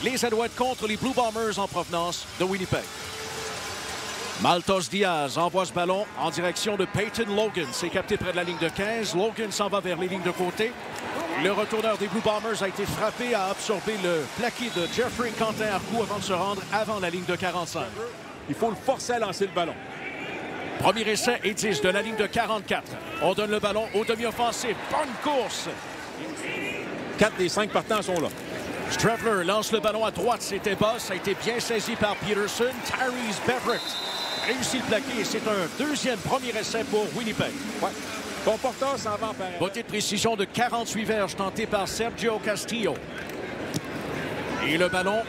Les Alouettes contre les Blue Bombers en provenance de Winnipeg. Maltos Diaz envoie ce ballon en direction de Peyton Logan. C'est capté près de la ligne de 15. Logan s'en va vers les lignes de côté. Le retourneur des Blue Bombers a été frappé à absorber le plaqué de Jeffrey Quentin-Arcou avant de se rendre avant la ligne de 45. Il faut le forcer à lancer le ballon. Premier essai et 10 de la ligne de 44. On donne le ballon au demi-offensif. Bonne course. 4 des 5 partants sont là. Strebler lance le ballon à droite. C'était bas. Ça a été bien saisi par Peterson. Tyrese Beverett réussit le plaqué et c'est un premier essai pour Winnipeg. Ouais. Ton porteur s'en va en pareil. Beauté de précision de 48 verges tenté par Sergio Castillo. Et le ballon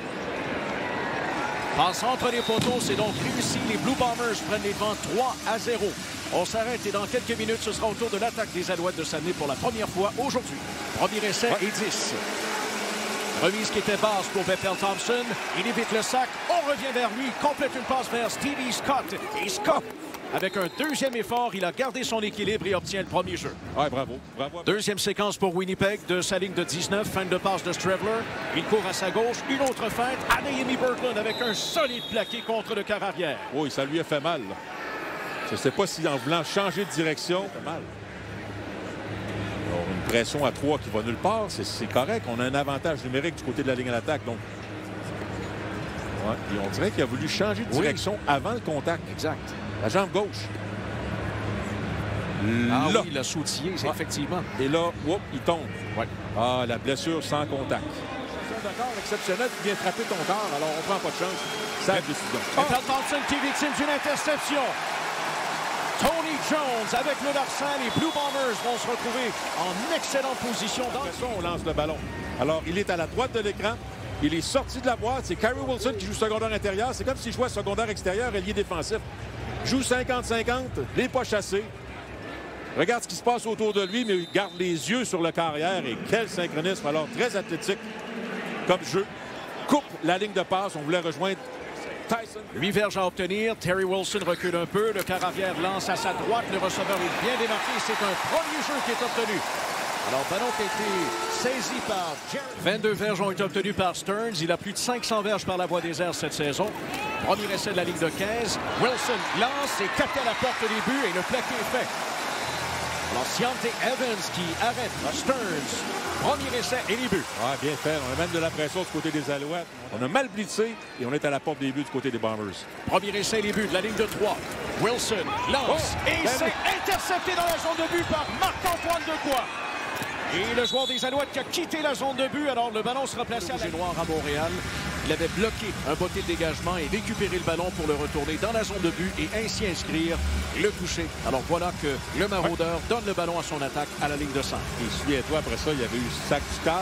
passe entre les poteaux. C'est donc réussi. Les Blue Bombers prennent les devants 3-0. On s'arrête et dans quelques minutes, ce sera au tour de l'attaque des Alouettes de s'amener pour la première fois aujourd'hui. Premier essai et 10. Remise qui était basse pour Bethel Thompson. Il évite le sac. On revient vers lui. Complète une passe vers Stevie Scott. Et Scott, avec un deuxième effort, il a gardé son équilibre et obtient le premier jeu. Ouais, bravo. Bravo. Deuxième séquence pour Winnipeg de sa ligne de 19. Fin de passe de Strebler. Il court à sa gauche. Une autre feinte. Adeyemi Berglund avec un solide plaqué contre le quart arrière. Oui, ça lui a fait mal. Là. Je ne sais pas si en voulant changer de direction, ça fait mal. Alors, une pression à 3 qui va nulle part, c'est correct. On a un avantage numérique du côté de la ligne à l'attaque. Donc, ouais, et on dirait qu'il a voulu changer de direction avant le contact. Exact. La jambe gauche. Ah là. oui, il a sautillé, effectivement. Et là, whoop, il tombe. Ouais. Ah, la blessure sans contact. C'est un corps exceptionnel qui vient frapper ton corps, alors on prend pas de chance. Ça décision. Bethel Thompson qui est victime d'une interception. Tony Jones avec le larcin. Les Blue Bombers vont se retrouver en excellente position. Après ça, on lance le ballon. Alors, il est à la droite de l'écran. Il est sorti de la boîte. C'est Carey Wilson qui joue secondaire intérieur. C'est comme s'il jouait secondaire extérieur, ailier défensif. Joue 50-50, les pas chassés. Regarde ce qui se passe autour de lui, mais il garde les yeux sur le carrière. Et quel synchronisme. Alors, très athlétique comme jeu. Coupe la ligne de passe. On voulait rejoindre Tyson. 8 verges à obtenir. Terry Wilson recule un peu. Le quart arrière lance à sa droite. Le receveur est bien démarqué. C'est un premier jeu qui est obtenu. Alors, ballon qui a été saisi par Jerry. 22 verges ont été obtenues par Stearns. Il a plus de 500 verges par la voie des airs cette saison. Premier essai de la ligne de 15. Wilson lance et capte à la porte des buts et le plaqué est fait. Alors, Ciante Evans qui arrête Stearns. Premier essai et les buts. Ah, bien fait. On a même de la pression du côté des Alouettes. On a mal blitzé et on est à la porte des buts du côté des Bombers. Premier essai et les buts de la ligne de 3. Wilson lance et c'est intercepté dans la zone de but par Marc-Antoine Dequoy. Et le joueur des Alouettes qui a quitté la zone de but. Alors, le ballon sera placé à la noire à Montréal. Il avait bloqué un botté de dégagement et récupéré le ballon pour le retourner dans la zone de but et ainsi inscrire le toucher. Alors, voilà que le maraudeur donne le ballon à son attaque à la ligne de centre. Et souviens-toi, après ça, il y avait eu sac du quart.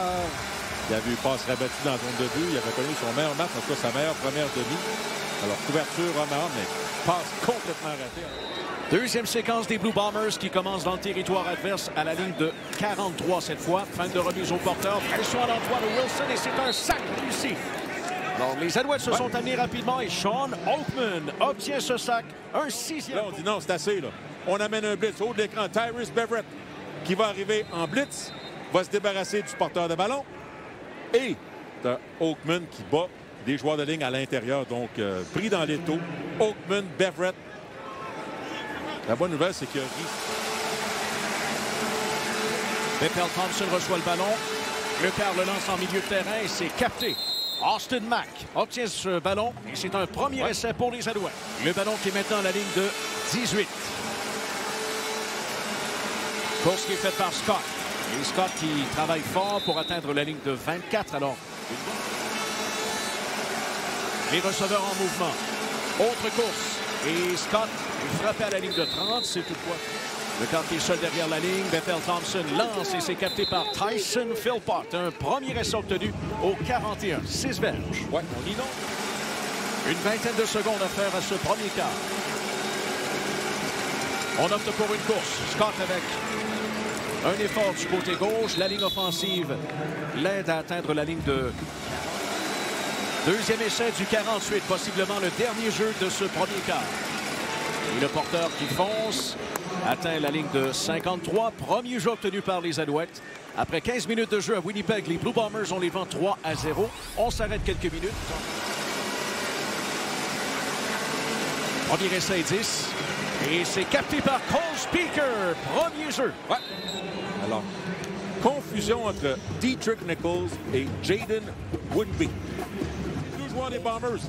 Il y avait eu passe rabattue dans la zone de but. Il avait connu son meilleur match, en tout cas sa meilleure première demi. Alors, couverture homme à homme, mais passe complètement ratée. Deuxième séquence des Blue Bombers qui commence dans le territoire adverse à la ligne de 43 cette fois. Fin de remise au porteur. Pression à l'endroit de Wilson et c'est un sac réussi. Alors, les Alouettes se sont amenés rapidement et Sean Oakman obtient ce sac. Un sixième. Là, on dit non, c'est assez. Là. On amène un blitz au haut de l'écran. Tyrese Beverett qui va arriver en blitz, va se débarrasser du porteur de ballon. Et Oakman qui bat des joueurs de ligne à l'intérieur. Donc, pris dans l'étau. Oakman, Beverett. La bonne nouvelle, c'est qu'il y a Bethel Thompson reçoit le ballon. Le quart le lance en milieu de terrain et c'est capté. Austin Mack obtient ce ballon et c'est un premier essai pour les Alouettes. Le ballon qui est maintenant à la ligne de 18. Course qui est faite par Scott. Et Scott qui travaille fort pour atteindre la ligne de 24. Alors, les receveurs en mouvement. Autre course. Et Scott est frappé à la ligne de 30. C'est toutefois le quart qui est seul derrière la ligne. Bethel Thompson lance et c'est capté par Tyson Philpott. Un premier essai obtenu au 41. 6 verges. Ouais, on y non. Une vingtaine de secondes à faire à ce premier quart. On opte pour une course. Scott avec un effort du côté gauche. La ligne offensive l'aide à atteindre la ligne de... Deuxième essai du 48, possiblement le dernier jeu de ce premier quart. Et le porteur qui fonce atteint la ligne de 53. Premier jeu obtenu par les Alouettes. Après 15 minutes de jeu à Winnipeg, les Blue Bombers ont les vents 3-0. On s'arrête quelques minutes. Premier essai 10. Et c'est capté par Cole Speaker. Premier jeu. Ouais. Alors, confusion entre Dietrich Nichols et Jaden Woodby. Deux joueurs des Bombers.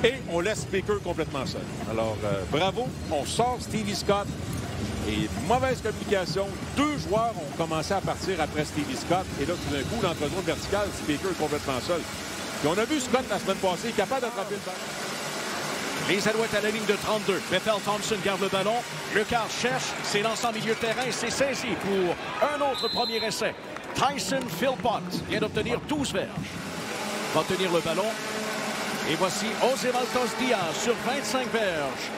Et on laisse Speaker complètement seul. Alors, bravo. On sort Stevie Scott. Et mauvaise communication. Deux joueurs ont commencé à partir après Stevie Scott. Et là, tout d'un coup, l'entre-zone verticale, Speaker est complètement seul. Puis on a vu Scott la semaine passée, capable d'attraper le ballon. Les Alouettes à la ligne de 32. Bethel Thompson garde le ballon. Le quart cherche. C'est lancé en milieu de terrain. C'est saisi pour un autre premier essai. Tyson Philpott vient d'obtenir 12 verges. Va tenir le ballon. Et voici José Maltos Diaz sur 25 verges.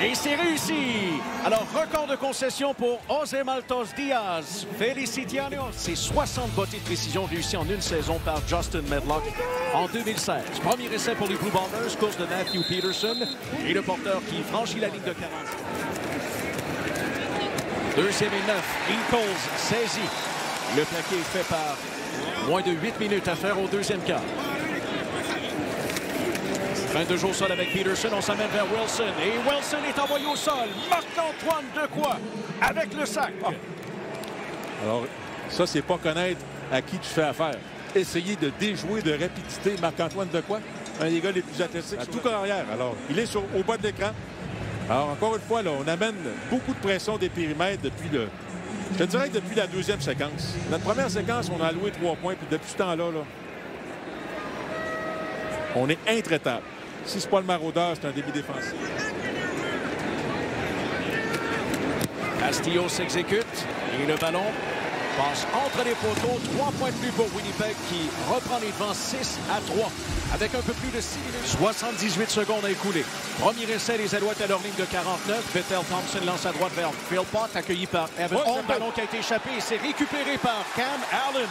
Et c'est réussi. Alors, record de concession pour José Maltos Diaz. Felicitations. C'est 60 bottées de précision réussies en une saison par Justin Medlock en 2016. Premier essai pour les Blue Bombers, course de Matthew Peterson. Et le porteur qui franchit la ligne de 40. Deuxième et 9. Incoles saisi. Le plaqué est fait par moins de 8 minutes à faire au deuxième quart. 22 jours au sol avec Peterson. On s'amène vers Wilson. Et Wilson est envoyé au sol. Marc-Antoine Dequoy avec le sac. Ah. Alors, ça, c'est pas connaître à qui tu fais affaire. Essayer de déjouer de rapidité Marc-Antoine Dequoy, un des gars les plus athlétiques à tout carrière. Alors, il est au bas de l'écran. Alors, encore une fois, là, on amène beaucoup de pression des périmètres depuis le... Je te dirais que depuis la deuxième séquence. Notre première séquence, on a alloué 3 points. Puis depuis ce temps-là, on est intraitable. Si c'est pas le maraudeur, c'est un début défensif. Castillo s'exécute et le ballon passe entre les poteaux. 3 points de plus pour Winnipeg qui reprend les devants 6-3 avec un peu plus de 6 minutes. 78 secondes à écouler. Premier essai, les Alouettes à leur ligne de 49. Bethel Thompson lance à droite vers Philpott, accueilli par Evan. Le ballon qui a été échappé et c'est récupéré par Cam Allen.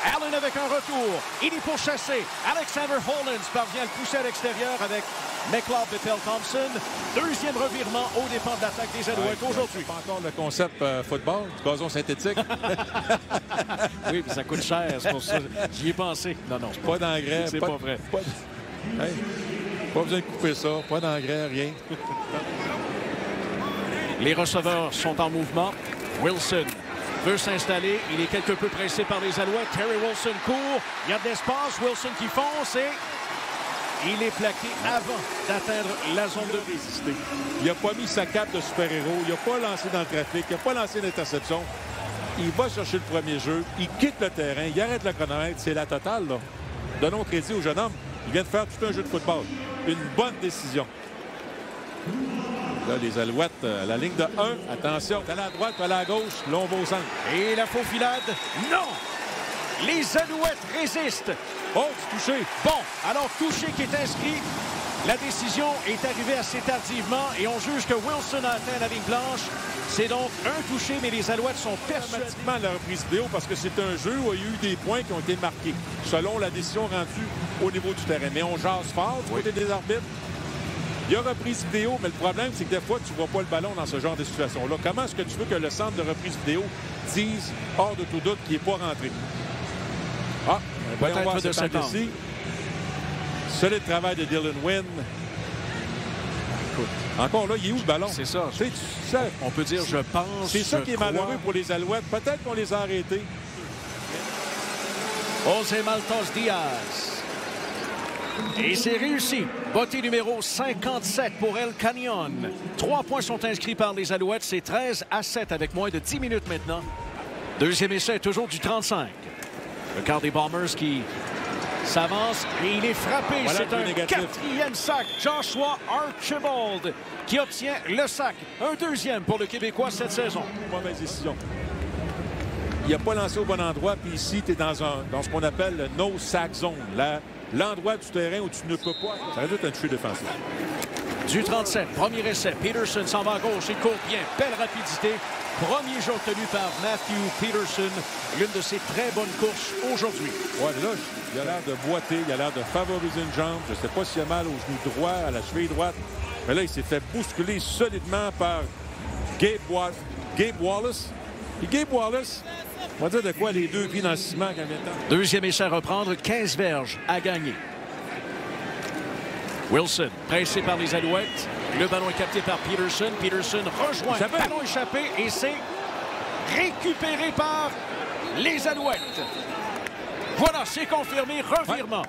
Allen avec un retour. Il est pourchassé. Alexander Hollands parvient à le pousser à l'extérieur avec McLeod, Bethel Thompson. Deuxième revirement au dépend de l'attaque des Alouettes aujourd'hui. Pas encore le concept football, du gazon synthétique. Oui, puis ça coûte cher, c'est pour ça. J'y ai pensé. Non, non. Pas d'engrais. C'est pas vrai. Pas besoin de couper ça. Pas d'engrais, rien. Les receveurs sont en mouvement. Wilson veut s'installer. Il est quelque peu pressé par les Alouettes. Terry Wilson court. Il y a de l'espace. Wilson qui fonce et il est plaqué avant d'atteindre la zone de résister. Il n'a pas mis sa cape de super-héros. Il n'a pas lancé dans le trafic. Il n'a pas lancé d'interception. Il va chercher le premier jeu. Il quitte le terrain. Il arrête le chronomètre. C'est la totale, là. Donnons crédit au jeune homme. Il vient de faire tout un jeu de football. Une bonne décision. Là, les Alouettes à la ligne de 1. Attention, t'es à la droite, t'es à la gauche. Là, on va au centre. Et la faufilade, non! Les Alouettes résistent. Oh, c'est touché. Bon, alors touché qui est inscrit. La décision est arrivée assez tardivement et on juge que Wilson a atteint la ligne blanche. C'est donc un touché, mais les Alouettes sont persuadés. Automatiquement la reprise vidéo parce que c'est un jeu où il y a eu des points qui ont été marqués selon la décision rendue au niveau du terrain. Mais on jase fort du côté des arbitres. Il y a reprise vidéo, mais le problème, c'est que des fois, tu ne vois pas le ballon dans ce genre de situation-là. Comment est-ce que tu veux que le centre de reprise vidéo dise, hors de tout doute, qu'il n'est pas rentré? Ah, voyons voir de cet angle. Ici. Solide travail de Dylan Wynn. Écoute, encore là, il est où le ballon? C'est ça. Tu sais, on peut dire, je pense. C'est ça qui est malheureux pour les Alouettes. Peut-être qu'on les a arrêtés. José Maltos Diaz. Et c'est réussi. Bottée numéro 57 pour El Canyon. 3 points sont inscrits par les Alouettes. C'est 13-7 avec moins de 10 minutes maintenant. Deuxième essai, toujours du 35. Le quart des Bombers qui s'avance et il est frappé. Voilà, c'est un négatif. 4e sac. Joshua Archibald qui obtient le sac. Un deuxième pour le Québécois cette saison. Mauvaise décision. Il n'a pas lancé au bon endroit. Puis ici, tu es dans ce qu'on appelle le no-sack zone. L'endroit du terrain où tu ne peux pas. Ça va être un toucher défensif. Du 37, premier essai. Peterson s'en va à gauche. Il court bien. Belle rapidité. Premier jeu obtenu par Matthew Peterson. L'une de ses très bonnes courses aujourd'hui. Ouais, là, il a l'air de boiter. Il a l'air de favoriser une jambe. Je ne sais pas s'il a mal au genou droit, à la cheville droite. Mais là, il s'est fait bousculer solidement par Gabe Wallace. Et Gabe Wallace, On va dire de quoi les deux pieds dans le ciment quand même temps. Deuxième essai à reprendre, 15 verges à gagner. Wilson, pressé par les Alouettes. Le ballon est capté par Peterson. Peterson rejoint. Le ballon échappé et c'est récupéré par les Alouettes. Voilà, c'est confirmé. Revirement.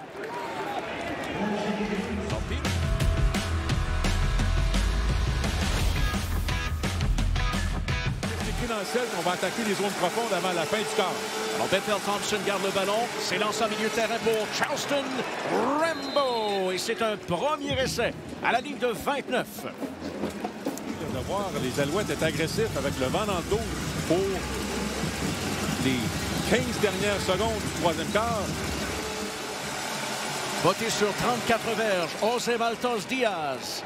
Dans le ciel, on va attaquer les zones profondes avant la fin du quart. Alors, Bethel Thompson garde le ballon. C'est lancé en milieu de terrain pour Charleston Rambo. Et c'est un premier essai à la ligne de 29. De voir les Alouettes être agressifs avec le vent dans le dos pour les 15 dernières secondes du troisième quart. Botté sur 34 verges, José Maltos Diaz.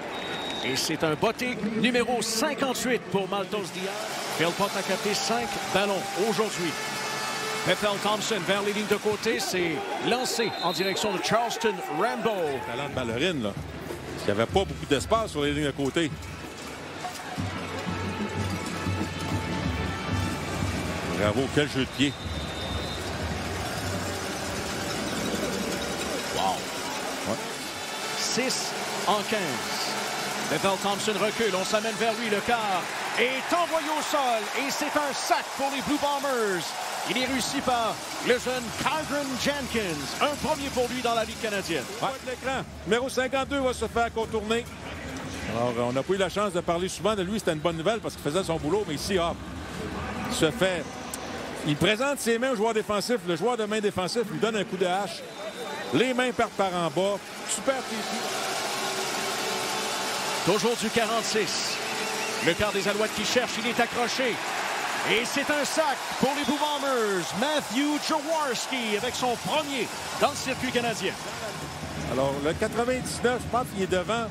Et c'est un botté numéro 58 pour Maltos Diaz. Philpott a capté 5 ballons aujourd'hui. Bethel Thompson vers les lignes de côté, c'est lancé en direction de Charleston Rambo. Talent de ballerine, là. Parce qu'il n'y avait pas beaucoup d'espace sur les lignes de côté. Bravo, quel jeu de pied. Wow. Ouais. 6 en 15. Bethel Thompson recule, on s'amène vers lui, le quart est envoyé au sol et c'est un sac pour les Blue Bombers. Il est réussi par le jeune Kyron Jenkins. Un premier pour lui dans la Ligue canadienne. Ouais. De l'écran. Numéro 52 va se faire contourner. Alors, on n'a pas eu la chance de parler souvent de lui. C'était une bonne nouvelle parce qu'il faisait son boulot. Mais ici, hop, il se fait... Il présente ses mains au joueur défensif. Le joueur de main défensif lui donne un coup de hache. Les mains partent par en bas. Super pied. Toujours du 46. Le quart des Alouettes qui cherche, il est accroché. Et c'est un sac pour les Blue Bombers. Matthew Jaworski avec son premier dans le circuit canadien. Alors, le 99, je pense qu'il est devant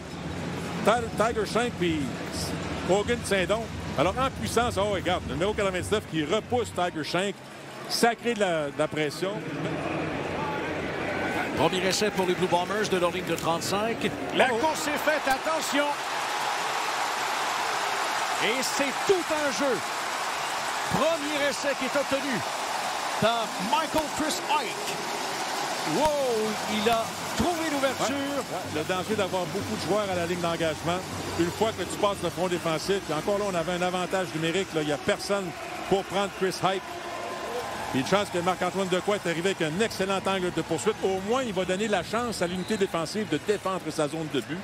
Tiger Shank et Hogan Saint-Don. Alors, en puissance, oh, regarde, le numéro 99 qui repousse Tiger Shank. Ça crée de la pression. Premier essai pour les Blue Bombers de leur ligne de 35. La course est faite, attention. Et c'est tout un jeu. Premier essai qui est obtenu par Michael Chris Ike. Wow, il a trouvé l'ouverture. Ouais. Le danger d'avoir beaucoup de joueurs à la ligne d'engagement. Une fois que tu passes le front défensif, puis encore là, on avait un avantage numérique. Là, il n'y a personne pour prendre Chris Ike. Il y a une chance que Marc-Antoine Dequoy est arrivé avec un excellent angle de poursuite. Au moins, il va donner la chance à l'unité défensive de défendre sa zone de but.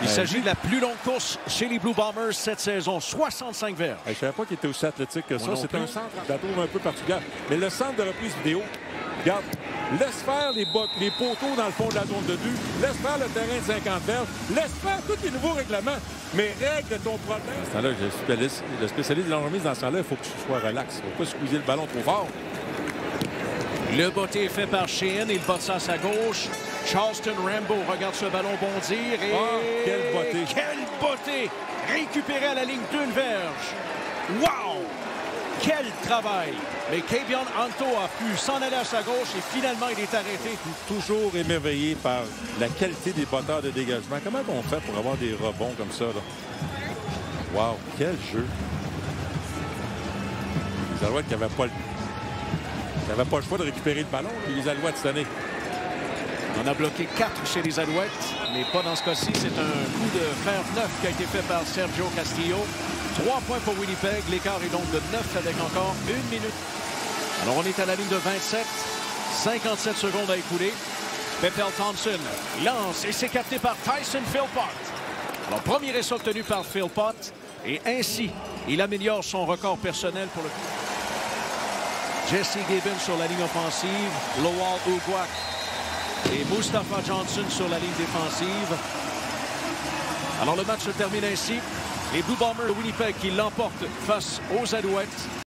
Il s'agit de la plus longue course chez les Blue Bombers cette saison, 65 verges. Je ne savais pas qu'il était aussi athlétique que ça. C'est un centre, je la trouve un peu particulier. Mais le centre de reprise vidéo, regarde, laisse faire les poteaux dans le fond de la zone de but, laisse faire le terrain de 50 verges, laisse faire tous les nouveaux règlements, mais règle ton problème. À ce temps-là, le spécialiste de la remise dans ce temps-là, il faut que tu sois relax. Il ne faut pas squeezer le ballon trop fort. Le botté est fait par Sheehan. Il botte ça à sa gauche. Charleston Rambo regarde ce ballon bondir. Et quel botté! Quel botté! Récupéré à la ligne d'une verge. Wow! Quel travail! Mais Kavion Anto a pu s'en aller à sa gauche et finalement il est arrêté. Toujours émerveillé par la qualité des botteurs de dégagement. Comment on fait pour avoir des rebonds comme ça, là? Wow! Quel jeu! Les Alouettes qui n'avaient pas le choix de récupérer le ballon, là, les Alouettes cette année. On a bloqué 4 chez les Alouettes, mais pas dans ce cas-ci. C'est un coup de fer neuf qui a été fait par Sergio Castillo. 3 points pour Winnipeg. L'écart est donc de 9 avec encore 1 minute. Alors on est à la ligne de 27. 57 secondes à écouler. Bethel Thompson lance et c'est capté par Tyson Philpott. Alors premier essai obtenu par Philpott. Et ainsi, il améliore son record personnel pour le... Jesse Gibbons sur la ligne offensive. Lowell Uguak et Mustafa Johnson sur la ligne défensive. Alors le match se termine ainsi. Les Blue Bombers de Winnipeg qui l'emportent face aux Alouettes.